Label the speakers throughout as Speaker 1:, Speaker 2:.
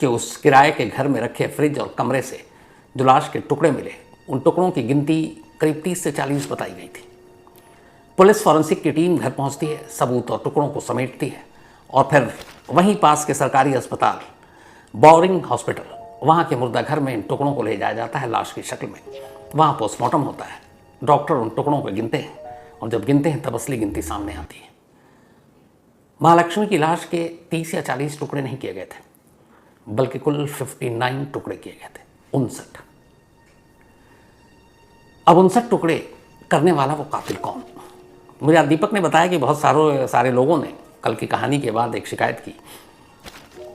Speaker 1: कि उस किराए के घर में रखे फ्रिज और कमरे से जो लाश के टुकड़े मिले, उन टुकड़ों की गिनती करीब 30 से 40 बताई गई थी। पुलिस फॉरेंसिक की टीम घर पहुंचती है, सबूत और टुकड़ों को समेटती है और फिर वहीं पास के सरकारी अस्पताल बोरिंग हॉस्पिटल, वहाँ के मुर्दा घर में इन टुकड़ों को ले जाया जाता है लाश की शक्ल में। वहाँ पोस्टमार्टम होता है, डॉक्टर उन टुकड़ों को गिनते हैं और जब गिनते हैं तब असली गिनती सामने आती है। महालक्ष्मी की लाश के 30 या 40 टुकड़े नहीं किए गए थे, बल्कि कुल 59 टुकड़े किए गए थे, 59। अब 59 टुकड़े करने वाला वो कातिल कौन? मुझे आज दीपक ने बताया कि बहुत सारे लोगों ने कल की कहानी के बाद एक शिकायत की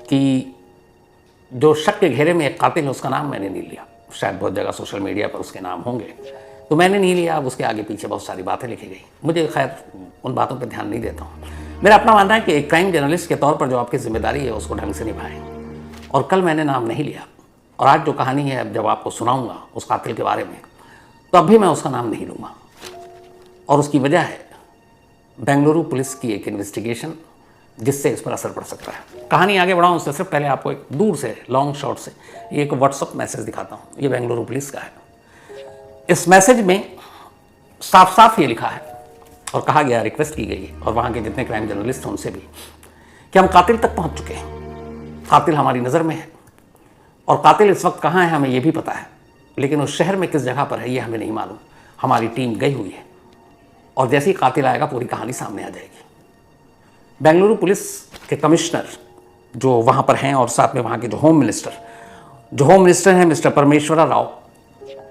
Speaker 1: कि जो शक के घेरे में एक कातिल है उसका नाम मैंने नहीं लिया। शायद बहुत जगह सोशल मीडिया पर उसके नाम होंगे, तो मैंने नहीं लिया। अब उसके आगे पीछे बहुत सारी बातें लिखी गई, मुझे खैर उन बातों पर ध्यान नहीं देता हूँ। मेरा अपना मानना है कि एक क्राइम जर्नलिस्ट के तौर पर जो आपकी जिम्मेदारी है उसको ढंग से निभाएं। और कल मैंने नाम नहीं लिया, और आज जो कहानी है जब आपको सुनाऊंगा उस कातिल के बारे में, तो अब भी मैं उसका नाम नहीं लूँगा। और उसकी वजह है बेंगलुरु पुलिस की एक इन्वेस्टिगेशन, जिससे इस पर असर पड़ सकता है। कहानी आगे बढ़ाऊँ उससे सिर्फ पहले आपको एक दूर से लॉन्ग शॉट से एक व्हाट्सअप मैसेज दिखाता हूँ। ये बेंगलुरु पुलिस का है। इस मैसेज में साफ साफ ये लिखा है और कहा गया, रिक्वेस्ट की गई और वहाँ के जितने क्राइम जर्नलिस्ट हैं उनसे भी, कि हम कातिल तक पहुँच चुके हैं, कातिल हमारी नज़र में है और कातिल इस वक्त कहाँ है हमें ये भी पता है, लेकिन उस शहर में किस जगह पर है ये हमें नहीं मालूम। हमारी टीम गई हुई है और जैसे ही कातिल आएगा पूरी कहानी सामने आ जाएगी। बेंगलुरु पुलिस के कमिश्नर जो वहाँ पर हैं और साथ में वहाँ के जो होम मिनिस्टर हैं मिस्टर परमेश्वरा राव,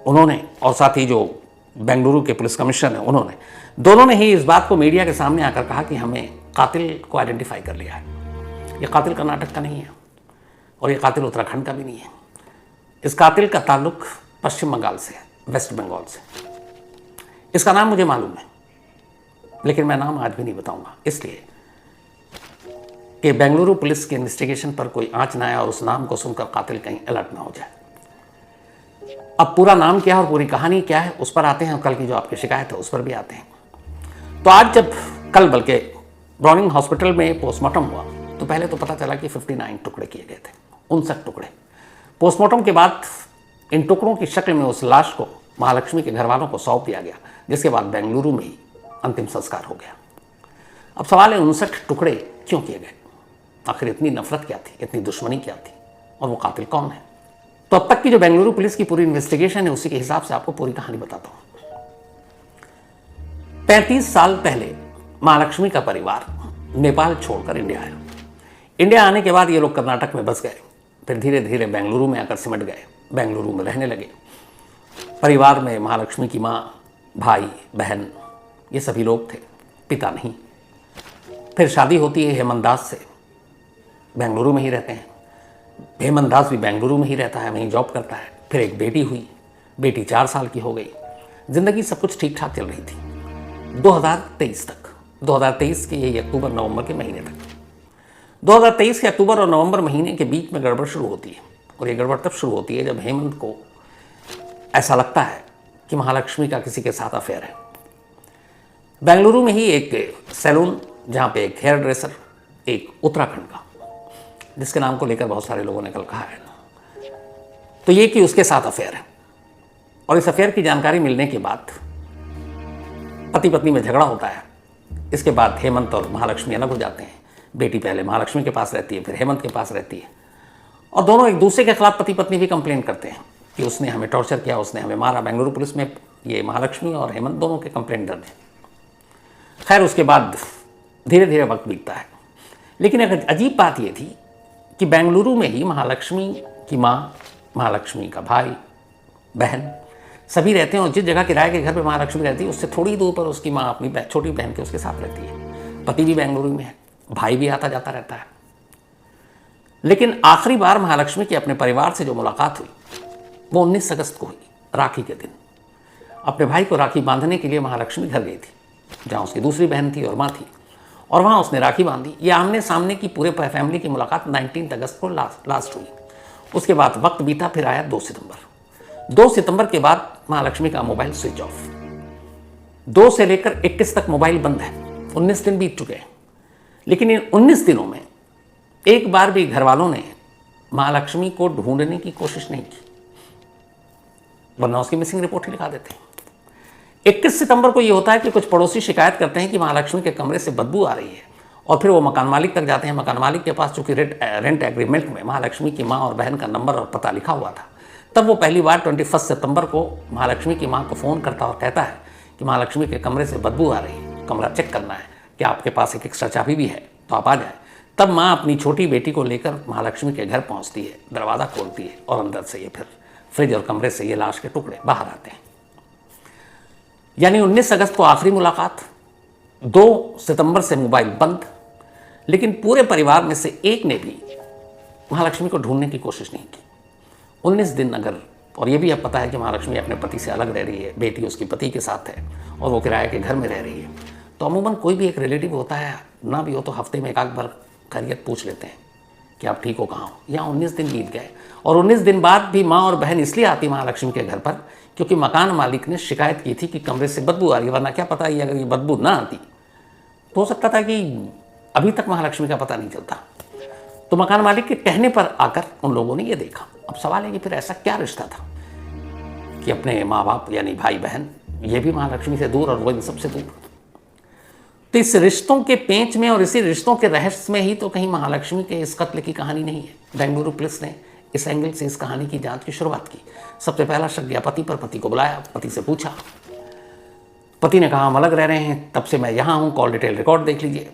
Speaker 1: उन्होंने, और साथ ही जो बेंगलुरु के पुलिस कमिश्नर हैं उन्होंने, दोनों ने ही इस बात को मीडिया के सामने आकर कहा कि हमें कातिल को आइडेंटिफाई कर लिया है। ये कातिल कर्नाटक का नहीं है और ये कातिल उत्तराखंड का भी नहीं है। इस कातिल का ताल्लुक पश्चिम बंगाल से है, वेस्ट बंगाल से। इसका नाम मुझे मालूम है, लेकिन मैं नाम आज भी नहीं बताऊंगा, इसलिए कि बेंगलुरु पुलिस की इन्वेस्टिगेशन पर कोई आंच ना आए और उस नाम को सुनकर कातिल कहीं अलर्ट ना हो जाए। अब पूरा नाम क्या है और पूरी कहानी क्या है उस पर आते हैं, और कल की जो आपकी शिकायत है उस पर भी आते हैं। तो आज जब कल बल्कि ब्राउनिंग हॉस्पिटल में पोस्टमार्टम हुआ तो पहले तो पता चला कि 59 टुकड़े किए गए थे, 59 टुकड़े। पोस्टमार्टम के बाद इन टुकड़ों की शक्ल में उस लाश को महालक्ष्मी के घर वालों को सौंप दिया गया, जिसके बाद बेंगलुरु में ही अंतिम संस्कार हो गया। अब सवाल है 59 टुकड़े क्यों किए गए? आखिर इतनी नफरत क्या थी, इतनी दुश्मनी क्या थी, और वो कातिल कौन है? तो अब तक की जो बेंगलुरु पुलिस की पूरी इन्वेस्टिगेशन है उसी के हिसाब से आपको पूरी कहानी बताता हूं। 35 साल पहले महालक्ष्मी का परिवार नेपाल छोड़कर इंडिया आया। इंडिया आने के बाद ये लोग कर्नाटक में बस गए, फिर धीरे धीरे बेंगलुरु में आकर सिमट गए, बेंगलुरु में रहने लगे। परिवार में महालक्ष्मी की माँ, भाई, बहन, ये सभी लोग थे, पिता नहीं। फिर शादी होती है हेमंत दास से, बेंगलुरु में ही रहते हैं। हेमंत दास भी बेंगलुरु में ही रहता है, वहीं जॉब करता है। फिर एक बेटी हुई, बेटी 4 साल की हो गई। ज़िंदगी सब कुछ ठीक ठाक चल रही थी 2023 तक, 2023 के यही अक्टूबर नवंबर के महीने तक। 2023 के अक्टूबर और नवंबर महीने के बीच में गड़बड़ शुरू होती है, और ये गड़बड़ तब शुरू होती है जब हेमंत को ऐसा लगता है कि महालक्ष्मी का किसी के साथ अफेयर है। बेंगलुरु में ही एक सैलून, जहाँ पे एक हेयर ड्रेसर, एक उत्तराखंड का, जिसके नाम को लेकर बहुत सारे लोगों ने कल कहा है, तो ये कि उसके साथ अफेयर है। और इस अफेयर की जानकारी मिलने के बाद पति पत्नी में झगड़ा होता है। इसके बाद हेमंत और महालक्ष्मी अलग हो जाते हैं। बेटी पहले महालक्ष्मी के पास रहती है, फिर हेमंत के पास रहती है, और दोनों एक दूसरे के खिलाफ पति पत्नी भी कंप्लेन करते हैं कि उसने हमें टॉर्चर किया, उसने हमें मारा। बेंगलुरु पुलिस में ये महालक्ष्मी और हेमंत दोनों के कंप्लेंट दर्ज है। खैर उसके बाद धीरे धीरे वक्त बीतता है, लेकिन एक अजीब बात ये थी कि बेंगलुरु में ही महालक्ष्मी की माँ, महालक्ष्मी का भाई, बहन सभी रहते हैं, और जिस जगह किराए के घर पे महालक्ष्मी रहती है उससे थोड़ी दूर पर उसकी माँ अपनी छोटी बहन के उसके साथ रहती है। पति भी बेंगलुरु में है, भाई भी आता जाता रहता है। लेकिन आखिरी बार महालक्ष्मी की अपने परिवार से जो मुलाकात हुई वो 19 अगस्त को हुई, राखी के दिन। अपने भाई को राखी बांधने के लिए महालक्ष्मी घर गई थी, जहाँ उसकी दूसरी बहन थी और माँ थी, और वहाँ उसने राखी बांधी। ये आमने सामने की पूरे फैमिली की मुलाकात 19 अगस्त को लास्ट हुई। उसके बाद वक्त बीता, फिर आया 2 सितंबर। 2 सितंबर के बाद महालक्ष्मी का मोबाइल स्विच ऑफ। 2 से लेकर 21 तक मोबाइल बंद है। 19 दिन बीत चुके हैं, लेकिन इन 19 दिनों में एक बार भी घर वालों ने महालक्ष्मी को ढूंढने की कोशिश नहीं की, वरना उसकी मिसिंग रिपोर्ट ही लिखा देते हैं। 21 सितंबर को ये होता है कि कुछ पड़ोसी शिकायत करते हैं कि महालक्ष्मी के कमरे से बदबू आ रही है, और फिर वो मकान मालिक तक जाते हैं। मकान मालिक के पास चूंकि रेंट एग्रीमेंट में महालक्ष्मी की माँ और बहन का नंबर और पता लिखा हुआ था, तब वो पहली बार 21 सितंबर को महालक्ष्मी की माँ को फ़ोन करता और कहता है कि महालक्ष्मी के कमरे से बदबू आ रही है, कमरा चेक करना है, कि आपके पास एक एक्स्ट्रा चाबी भी है तो आप आ जाएं। तब माँ अपनी छोटी बेटी को लेकर महालक्ष्मी के घर पहुँचती है, दरवाज़ा खोलती है और अंदर से ये फिर फ्रिज और कमरे से ये लाश के टुकड़े बाहर आते हैं। यानी 19 अगस्त को आखिरी मुलाकात, 2 सितंबर से मोबाइल बंद, लेकिन पूरे परिवार में से एक ने भी महालक्ष्मी को ढूंढने की कोशिश नहीं की। 19 दिन अगर, और ये भी अब पता है कि महालक्ष्मी अपने पति से अलग रह रही है, बेटी उसकी पति के साथ है और वो किराए के घर में रह रही है, तो अमूमन कोई भी एक रिलेटिव होता है, ना भी हो तो हफ्ते में एक आध बार खैरियत पूछ लेते हैं कि आप ठीक हो, कहाँ हो। यहाँ 19 दिन बीत गए और 19 दिन बाद भी माँ और बहन इसलिए आती महालक्ष्मी के घर पर क्योंकि मकान मालिक ने शिकायत की थी कि कमरे से बदबू आ रही है, वरना क्या पता ही अगर ये बदबू ना आती तो हो सकता था कि अभी तक महालक्ष्मी का पता नहीं चलता। तो मकान मालिक के कहने पर आकर उन लोगों ने ये देखा। अब सवाल है कि फिर ऐसा क्या रिश्ता था कि अपने माँ बाप यानी भाई बहन ये भी महालक्ष्मी से दूर और वो इन सबसे दूर। तो इस रिश्तों के पेंच में और इसी रिश्तों के रहस्य में ही तो कहीं महालक्ष्मी के इस कत्ल की कहानी नहीं है। बेंगलुरु पुलिस ने इस एंगल से इस कहानी की जांच की शुरुआत की। सबसे पहला शक गया पति पर, पति को बुलाया, पति से पूछा, पति ने कहा हम अलग रह रहे हैं, तब से मैं यहाँ हूँ, कॉल डिटेल रिकॉर्ड देख लीजिए।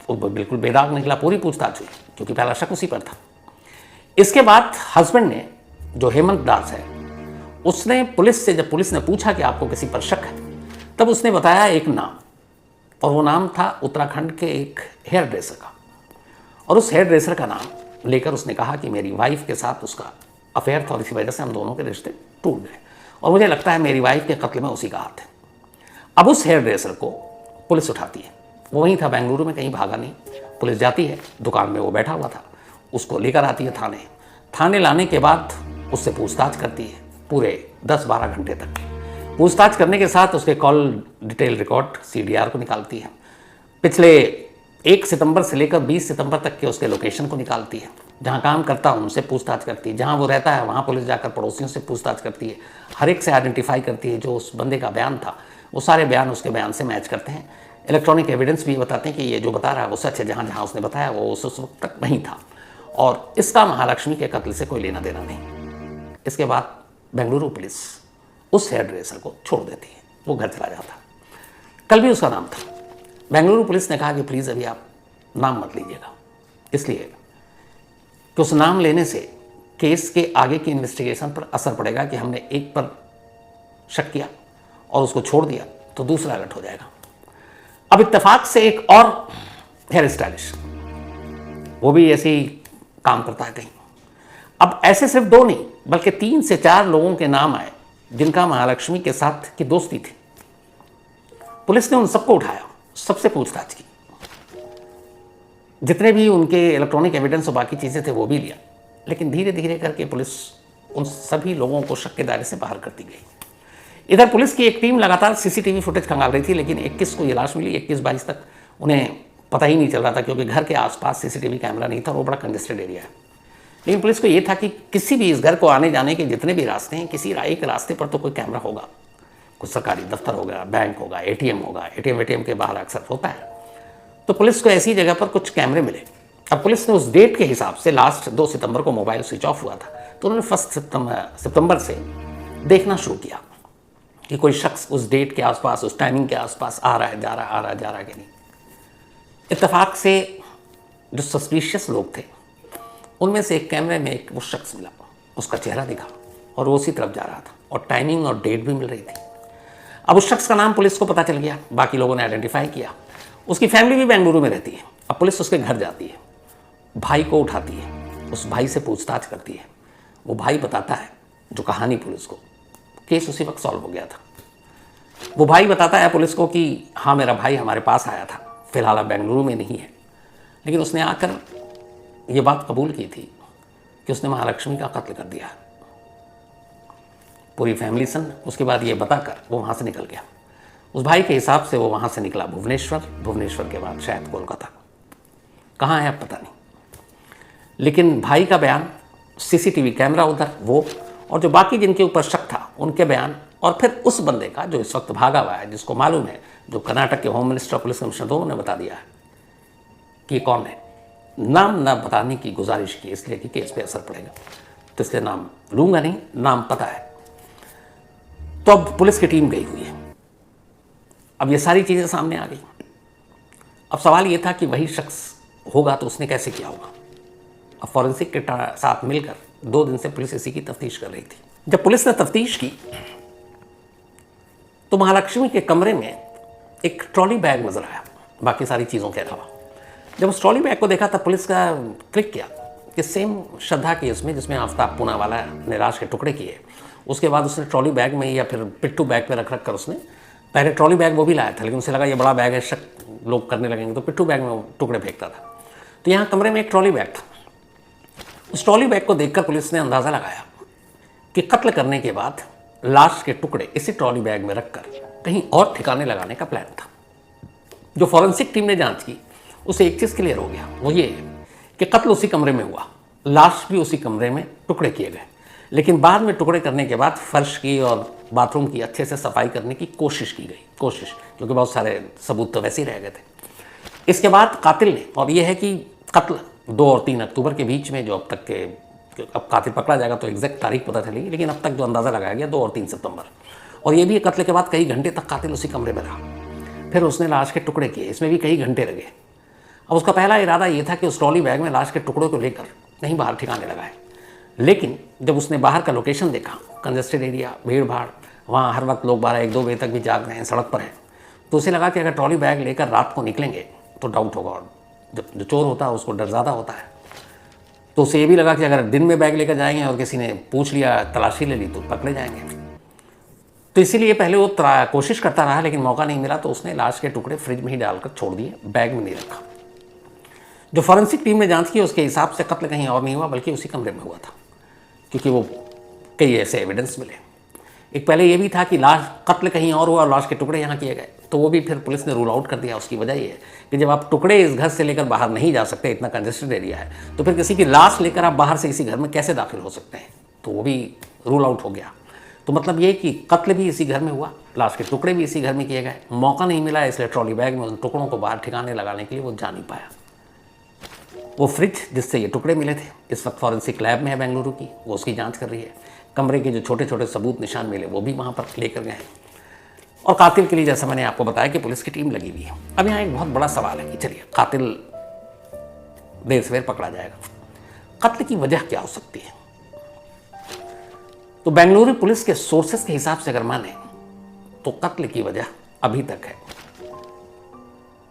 Speaker 1: वो बिल्कुल बेदाग निकला, पूरी पूछताछ हुई क्योंकि पहला शक उसी पर था। इसके बाद हस्बैंड ने, जो हेमंत दास है, उसने पुलिस से, जब पुलिस ने पूछा कि आपको किसी पर शक है, तब उसने बताया एक नाम, और वो नाम था उत्तराखंड के एक हेयर ड्रेसर का। और उस हेयर ड्रेसर का नाम लेकर उसने कहा कि मेरी वाइफ के साथ उसका अफेयर था और इसी वजह से हम दोनों के रिश्ते टूट गए, और मुझे लगता है मेरी वाइफ के कत्ल में उसी का हाथ है। अब उस हेयर ड्रेसर को पुलिस उठाती है, वो वहीं था बेंगलुरु में, कहीं भागा नहीं। पुलिस जाती है, दुकान में वो बैठा हुआ था, उसको लेकर आती है थाने लाने के बाद उससे पूछताछ करती है पूरे 10-12 घंटे तक। पूछताछ करने के साथ उसके कॉल डिटेल रिकॉर्ड CDR को निकालती है, पिछले 1 सितंबर से लेकर 20 सितंबर तक के उसके लोकेशन को निकालती है, जहाँ काम करता है उनसे पूछताछ करती है, जहाँ वो रहता है वहाँ पुलिस जाकर पड़ोसियों से पूछताछ करती है, हर एक से आइडेंटिफाई करती है। जो उस बंदे का बयान था वो सारे बयान उसके बयान से मैच करते हैं। इलेक्ट्रॉनिक एविडेंस भी बताते हैं कि ये जो बता रहा है वो सच है, जहाँ जहाँ उसने बताया वो उस वक्त तक वहीं था, और इसका महालक्ष्मी के कत्ल से कोई लेना देना नहीं। इसके बाद बेंगलुरु पुलिस उस हेयर ड्रेसर को छोड़ देती है, वो घर चला जाता। कल भी उसका नाम था। बेंगलुरु पुलिस ने कहा कि प्लीज़ अभी आप नाम मत लीजिएगा, इसलिए कि उस नाम लेने से केस के आगे की इन्वेस्टिगेशन पर असर पड़ेगा कि हमने एक पर शक किया और उसको छोड़ दिया तो दूसरा अलर्ट हो जाएगा। अब इत्तेफाक से एक और हेयर स्टाइलिश, वो भी ऐसे ही काम करता है कहीं। अब ऐसे सिर्फ 2 नहीं बल्कि 3 से 4 लोगों के नाम आए जिनका महालक्ष्मी के साथ की दोस्ती थी। पुलिस ने उन सबको उठाया, सबसे पूछताछ की, जितने भी उनके इलेक्ट्रॉनिक एविडेंस और बाकी चीज़ें थे वो भी लिया, लेकिन धीरे धीरे करके पुलिस उन सभी लोगों को शक के दायरे से बाहर करती गई। इधर पुलिस की एक टीम लगातार CCTV फुटेज खंगाल रही थी, लेकिन 21 को ये लाश मिली। 21-22 तक उन्हें पता ही नहीं चल रहा था क्योंकि घर के आसपास CCTV कैमरा नहीं था और वो बड़ा कंजेस्टेड एरिया है। लेकिन पुलिस को ये था कि किसी भी इस घर को आने जाने के जितने भी रास्ते हैं, किसी एक रास्ते पर तो कोई कैमरा होगा, कुछ सरकारी दफ्तर होगा, बैंक होगा, ATM होगा, ATM के बाहर अक्सर होता है। तो पुलिस को ऐसी जगह पर कुछ कैमरे मिले। अब पुलिस ने उस डेट के हिसाब से लास्ट 2 सितंबर को मोबाइल स्विच ऑफ हुआ था, तो उन्होंने 1 सितंबर से देखना शुरू किया कि कोई शख्स उस डेट के आसपास, उस टाइमिंग के आसपास आ रहा है, जा रहा है, आ रहा है, जा रहा है कि नहीं। इत्तेफाक से जो सस्पिशियस लोग थे उनमें से एक कैमरे में एक वो शख्स मिला, उसका चेहरा दिखा और वो उसी तरफ जा रहा था और टाइमिंग और डेट भी मिल रही थी। अब उस शख्स का नाम पुलिस को पता चल गया, बाकी लोगों ने आइडेंटिफाई किया। उसकी फैमिली भी बेंगलुरु में रहती है। अब पुलिस उसके घर जाती है, भाई को उठाती है, उस भाई से पूछताछ करती है। वो भाई बताता है जो कहानी पुलिस को, केस उसी वक्त सॉल्व हो गया था। वो भाई बताता है पुलिस को कि हाँ मेरा भाई हमारे पास आया था, फिलहाल अब बेंगलुरु में नहीं है, लेकिन उसने आकर ये बात कबूल की थी कि उसने महालक्ष्मी का कत्ल कर दिया। पूरी फैमिली सन उसके बाद ये बताकर वो वहाँ से निकल गया। उस भाई के हिसाब से वो वहाँ से निकला भुवनेश्वर, भुवनेश्वर के बाद शायद कोलकाता, कहाँ है अब पता नहीं। लेकिन भाई का बयान, सीसीटीवी कैमरा उधर वो, और जो बाकी जिनके ऊपर शक था उनके बयान, और फिर उस बंदे का जो इस वक्त भागा हुआ है, जिसको मालूम है, जो कर्नाटक के होम मिनिस्टर पुलिस कमिश्नर दोनों ने बता दिया है कि कौन है। नाम न बताने की गुजारिश की इसलिए कि केस पे असर पड़ेगा, तो इसलिए नाम लूंगा नहीं, नाम पता है। तो अब पुलिस की टीम गई हुई है, अब ये सारी चीज़ें सामने आ गई। अब सवाल ये था कि वही शख्स होगा तो उसने कैसे किया होगा। अब फॉरेंसिक के साथ मिलकर 2 दिन से पुलिस इसी की तफ्तीश कर रही थी। जब पुलिस ने तफ्तीश की तो महालक्ष्मी के कमरे में एक ट्रॉली बैग नजर आया, बाकी सारी चीज़ों के अलावा। जब उस ट्रॉली बैग को देखा तब पुलिस का क्लिक किया कि सेम श्रद्धा केस में जिसमें आफ्ताब पूनावाला ने लाश के टुकड़े किए, उसके बाद उसने ट्रॉली बैग में या फिर पिट्ठू बैग पे रख कर उसने पहले ट्रॉली बैग वो भी लाया था, लेकिन उसे लगा ये बड़ा बैग है, शक लोग करने लगेंगे, तो पिट्ठू बैग में वो टुकड़े फेंकता था। तो यहाँ कमरे में एक ट्रॉली बैग था। उस ट्रॉली बैग को देखकर पुलिस ने अंदाज़ा लगाया कि कत्ल करने के बाद लाश के टुकड़े इसी ट्रॉली बैग में रखकर कहीं और ठिकाने लगाने का प्लान था। जो फॉरेंसिक टीम ने जांच की उसे एक चीज़ क्लियर हो गया, वो ये कि कत्ल उसी कमरे में हुआ, लाश भी उसी कमरे में टुकड़े किए गए, लेकिन बाद में टुकड़े करने के बाद फर्श की और बाथरूम की अच्छे से सफाई करने की कोशिश की गई, क्योंकि बहुत सारे सबूत तो वैसे ही रह गए थे। इसके बाद कातिल ने, और यह है कि कत्ल 2 और 3 अक्टूबर के बीच में, जो अब तक के, अब कातिल पकड़ा जाएगा तो एग्जैक्ट तारीख पता चलेगी, लेकिन अब तक जो अंदाज़ा लगाया गया 2 और 3 सितंबर। और ये भी कत्ल के बाद कई घंटे तक कातिल उसी कमरे में रहा, फिर उसने लाश के टुकड़े किए, इसमें भी कई घंटे लगे। अब उसका पहला इरादा ये था कि उस ट्रॉली बैग में लाश के टुकड़ों को लेकर कहीं बाहर ठिकाने लगाए, लेकिन जब उसने बाहर का लोकेशन देखा, कंजेस्टेड एरिया, भीड़ भाड़, वहाँ हर वक्त लोग 12-1-2 बजे तक भी जाग रहे हैं, सड़क पर हैं, तो उसे लगा कि अगर ट्रॉली बैग लेकर रात को निकलेंगे तो डाउट होगा, और जब जो चोर होता है उसको डर ज़्यादा होता है। तो उसे ये भी लगा कि अगर दिन में बैग लेकर जाएंगे और किसी ने पूछ लिया, तलाशी ले ली, तो पकड़े जाएंगे। तो इसीलिए पहले वो कोशिश करता रहा, लेकिन मौका नहीं मिला, तो उसने लाश के टुकड़े फ्रिज में ही डालकर छोड़ दिए, बैग में नहीं रखा। जो फॉरेंसिक टीम ने जांच की उसके हिसाब से कत्ल कहीं और नहीं हुआ, बल्कि उसी कमरे में हुआ था, क्योंकि वो कई ऐसे एविडेंस मिले। एक पहले ये भी था कि लाश कत्ल कहीं और हुआ और लाश के टुकड़े यहाँ किए गए, तो वो भी फिर पुलिस ने रूल आउट कर दिया। उसकी वजह ये है कि जब आप टुकड़े इस घर से लेकर बाहर नहीं जा सकते, इतना कंजेस्टेड एरिया है, तो फिर किसी की लाश लेकर आप बाहर से इसी घर में कैसे दाखिल हो सकते हैं, तो वो भी रूल आउट हो गया। तो मतलब ये कि कत्ल भी इसी घर में हुआ, लाश के टुकड़े भी इसी घर में किए गए, मौका नहीं मिला, इसलिए ट्रॉली बैग में उन टुकड़ों को बाहर ठिकाने लगाने के लिए वो जा नहीं पाया। वो फ्रिज जिससे ये टुकड़े मिले थे इस वक्त फॉरेंसिक लैब में है बेंगलुरु की, वो उसकी जांच कर रही है। कमरे के जो छोटे छोटे सबूत निशान मिले वो भी वहाँ पर लेकर गए हैं, और कातिल के लिए जैसा मैंने आपको बताया कि पुलिस की टीम लगी हुई है। अब यहाँ एक बहुत बड़ा सवाल है कि चलिए कातिल देर सवेर पकड़ा जाएगा, कत्ल की वजह क्या हो सकती है। तो बेंगलुरु पुलिस के सोर्सेस के हिसाब से अगर माने तो कत्ल की वजह अभी तक है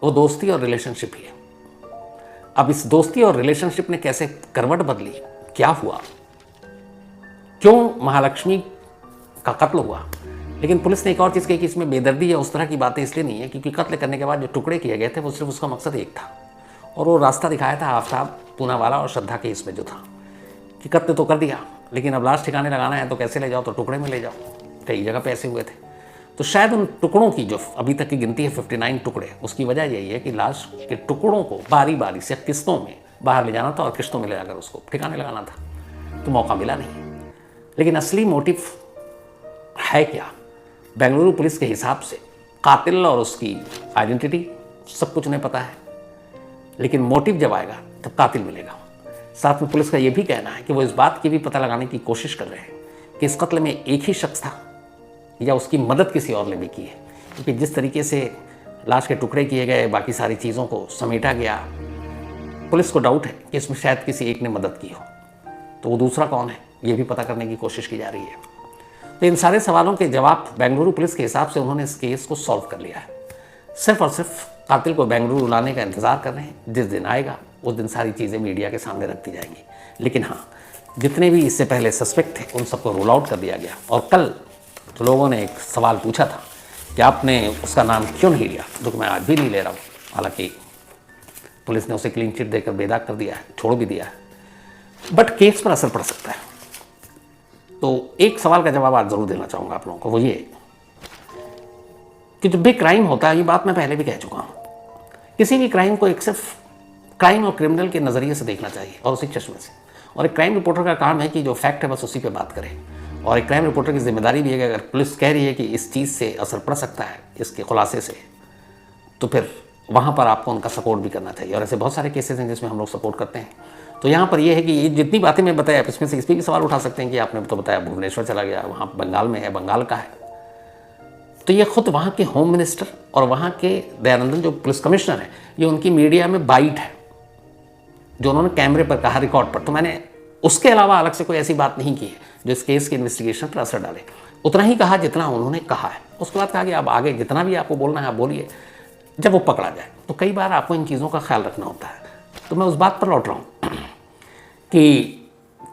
Speaker 1: वो दोस्ती और रिलेशनशिप ही है। अब इस दोस्ती और रिलेशनशिप ने कैसे करवट बदली, क्या हुआ, क्यों महालक्ष्मी का कत्ल हुआ। लेकिन पुलिस ने एक और चीज़ कही कि इसमें बेदर्दी या उस तरह की बातें इसलिए नहीं है क्योंकि कत्ल करने के बाद जो टुकड़े किए गए थे वो सिर्फ उसका मकसद एक था, और वो रास्ता दिखाया था आफ्ताब पूनावाला और श्रद्धा के इसमें जो था कि कत्ल तो कर दिया, लेकिन अब लाश ठिकाने लगाना है तो कैसे ले जाओ, तो टुकड़े में ले जाओ। कई जगह पे ऐसे हुए थे। तो शायद उन टुकड़ों की जो अभी तक की गिनती है 59 टुकड़े, उसकी वजह यही है कि लाश के टुकड़ों को बारी बारी से किस्तों में बाहर ले जाना था और किस्तों में ले जाकर उसको ठिकाने लगाना था, तो मौका मिला नहीं। लेकिन असली मोटिव है क्या। बेंगलुरु पुलिस के हिसाब से कातिल और उसकी आइडेंटिटी सब कुछ उन्हें पता है, लेकिन मोटिव जब आएगा तब कातिल मिलेगा। साथ में पुलिस का यह भी कहना है कि वो इस बात की भी पता लगाने की कोशिश कर रहे हैं कि इस कत्ल में एक ही शख्स था या उसकी मदद किसी और ने भी की है, क्योंकि जिस तरीके से लाश के टुकड़े किए गए, बाकी सारी चीज़ों को समेटा गया, पुलिस को डाउट है कि इसमें शायद किसी एक ने मदद की हो। तो वो दूसरा कौन है ये भी पता करने की कोशिश की जा रही है। तो इन सारे सवालों के जवाब बेंगलुरु पुलिस के हिसाब से उन्होंने इस केस को सॉल्व कर लिया है। सिर्फ और सिर्फ कातिल को बेंगलुरु लाने का इंतज़ार कर रहे हैं। जिस दिन आएगा उस दिन सारी चीज़ें मीडिया के सामने रखती जाएंगी। लेकिन हाँ, जितने भी इससे पहले सस्पेक्ट थे उन सबको रोल आउट कर दिया गया। और कल तो लोगों ने एक सवाल पूछा था कि आपने उसका नाम क्यों नहीं लिया, जो कि मैं आज भी नहीं ले रहा हूँ। हालांकि पुलिस ने उसे क्लीन चिट देकर बेदाग कर दिया है, छोड़ भी दिया है, बट केस पर असर पड़ सकता है। तो एक सवाल का जवाब आज ज़रूर देना चाहूँगा आप लोगों को, वो ये कि जब भी क्राइम होता है, ये बात मैं पहले भी कह चुका हूँ, किसी भी क्राइम को एक सिर्फ क्राइम और क्रिमिनल के नज़रिए से देखना चाहिए और उसी चश्मे से। और एक क्राइम रिपोर्टर का काम है कि जो फैक्ट है बस उसी पे बात करे। और एक क्राइम रिपोर्टर की जिम्मेदारी भी है कि अगर पुलिस कह रही है कि इस चीज़ से असर पड़ सकता है इसके खुलासे से, तो फिर वहाँ पर आपको उनका सपोर्ट भी करना चाहिए। और ऐसे बहुत सारे केसेस हैं जिसमें हम लोग सपोर्ट करते हैं। तो यहाँ पर यह है कि ये जितनी बातें मैं बताया इसमें से इस पर भी सवाल उठा सकते हैं कि आपने तो बताया भुवनेश्वर चला गया, वहाँ बंगाल में है, बंगाल का है। तो ये खुद वहाँ के होम मिनिस्टर और वहाँ के दयानंदन जो पुलिस कमिश्नर हैं, ये उनकी मीडिया में बाइट है जो उन्होंने कैमरे पर कहा, रिकॉर्ड पर। तो मैंने उसके अलावा अलग से कोई ऐसी बात नहीं की है जो इस केस की इन्वेस्टिगेशन पर असर डाले। उतना ही कहा जितना उन्होंने कहा है। उसके बाद कहा कि आप आगे जितना भी आपको बोलना है आप बोलिए, जब वो पकड़ा जाए। तो कई बार आपको इन चीज़ों का ख्याल रखना होता है। तो मैं उस बात पर लौट रहा हूँ कि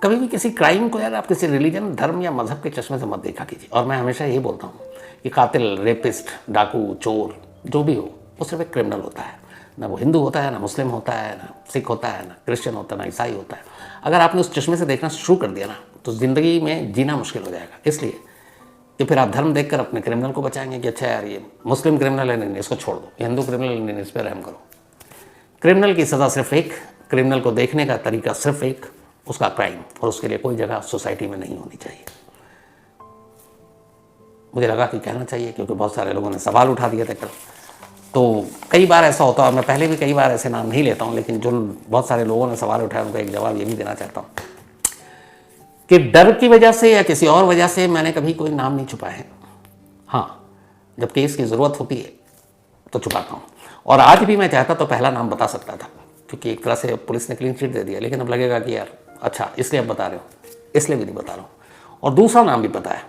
Speaker 1: कभी भी किसी क्राइम को यार आप किसी रिलीजन, धर्म या मजहब के चश्मे से मत देखा कीजिए। और मैं हमेशा यही बोलता हूँ कि कातिल, रेपिस्ट, डाकू, चोर जो भी हो वो सिर्फ एक क्रिमिनल होता है। ना वो हिंदू होता है, ना मुस्लिम होता है, ना सिख होता है, ना क्रिश्चियन होता है, ना ईसाई होता है। अगर आपने उस चश्मे से देखना शुरू कर दिया ना तो ज़िंदगी में जीना मुश्किल हो जाएगा। इसलिए कि फिर आप धर्म देखकर अपने क्रिमिनल को बचाएंगे कि अच्छा यार ये मुस्लिम क्रिमिनल है, नहीं इसको छोड़ दो, ये हिंदू क्रिमिनल है, नहीं इस पर रहम करो। क्रिमिनल की सज़ा सिर्फ एक, क्रिमिनल को देखने का तरीका सिर्फ एक, उसका क्राइम, और उसके लिए कोई जगह सोसाइटी में नहीं होनी चाहिए। मुझे लगा कि कहना चाहिए क्योंकि बहुत सारे लोगों ने सवाल उठा दिए थे कल। तो कई बार ऐसा होता है, मैं पहले भी कई बार ऐसे नाम नहीं लेता हूँ, लेकिन जो बहुत सारे लोगों ने सवाल उठाया उनको एक जवाब ये भी देना चाहता हूँ कि डर की वजह से या किसी और वजह से मैंने कभी कोई नाम नहीं छुपाए हैं। हाँ, जब केस की ज़रूरत होती है तो छुपाता हूँ। और आज भी मैं चाहता तो पहला नाम बता सकता था क्योंकि एक तरह से पुलिस ने क्लीन चिट दे दिया, लेकिन अब लगेगा कि यार अच्छा इसलिए अब बता रहे हो, इसलिए भी नहीं बता रहा हूँ। और दूसरा नाम भी पता है,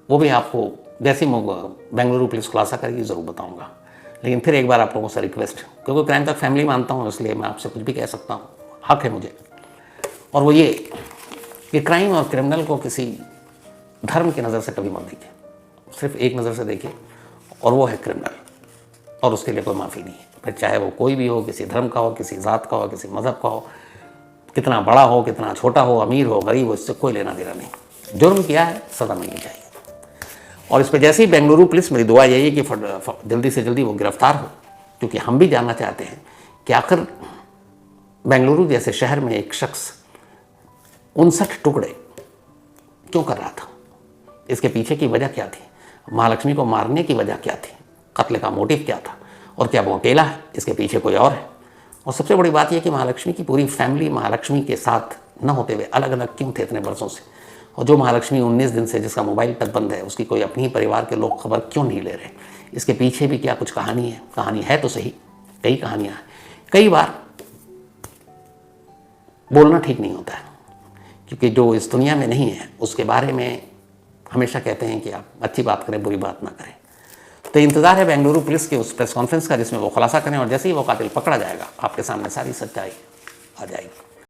Speaker 1: वो भी आपको जैसी बेंगलुरु पुलिस खुलासा करेगी ज़रूर बताऊँगा। लेकिन फिर एक बार आप लोगों से रिक्वेस्ट, क्योंकि क्राइम तक फैमिली मानता हूँ इसलिए मैं आपसे कुछ भी कह सकता हूँ, हक है मुझे। और वो ये कि क्राइम और क्रिमिनल को किसी धर्म की नज़र से कभी मत देखिए, सिर्फ एक नज़र से देखिए, और वो है क्रिमिनल, और उसके लिए कोई माफ़ी नहीं है। फिर चाहे वो कोई भी हो, किसी धर्म का हो, किसी ज़ात का हो, किसी मज़हब का हो, कितना बड़ा हो, कितना छोटा हो, अमीर हो, गरीब हो, इससे कोई लेना देना नहीं। जुर्म किया है, सज़ा मिलनी चाहिए। और इस पर जैसे ही बेंगलुरु पुलिस, मेरी दुआ यही है कि जल्दी से जल्दी वो गिरफ्तार हो, क्योंकि हम भी जानना चाहते हैं कि आखिर बेंगलुरु जैसे शहर में एक शख्स 59 टुकड़े क्यों कर रहा था, इसके पीछे की वजह क्या थी, महालक्ष्मी को मारने की वजह क्या थी, कत्ल का मोटिव क्या था, और क्या वो अकेला है, इसके पीछे कोई और है। और सबसे बड़ी बात यह कि महालक्ष्मी की पूरी फैमिली महालक्ष्मी के साथ न होते हुए अलग अलग क्यों थे इतने वर्षों से, और जो महालक्ष्मी 19 दिन से जिसका मोबाइल तक बंद है उसकी कोई अपनी परिवार के लोग खबर क्यों नहीं ले रहे, इसके पीछे भी क्या कुछ कहानी है। कहानी है तो सही, कई कहानियाँ हैं। कई बार बोलना ठीक नहीं होता है, क्योंकि जो इस दुनिया में नहीं है उसके बारे में हमेशा कहते हैं कि आप अच्छी बात करें, बुरी बात ना करें। तो इंतज़ार है बेंगलुरु पुलिस के उस प्रेस कॉन्फ्रेंस का जिसमें वो खुलासा करें, और जैसे ही वो कातिल पकड़ा जाएगा आपके सामने सारी सच्चाई आ जाएगी।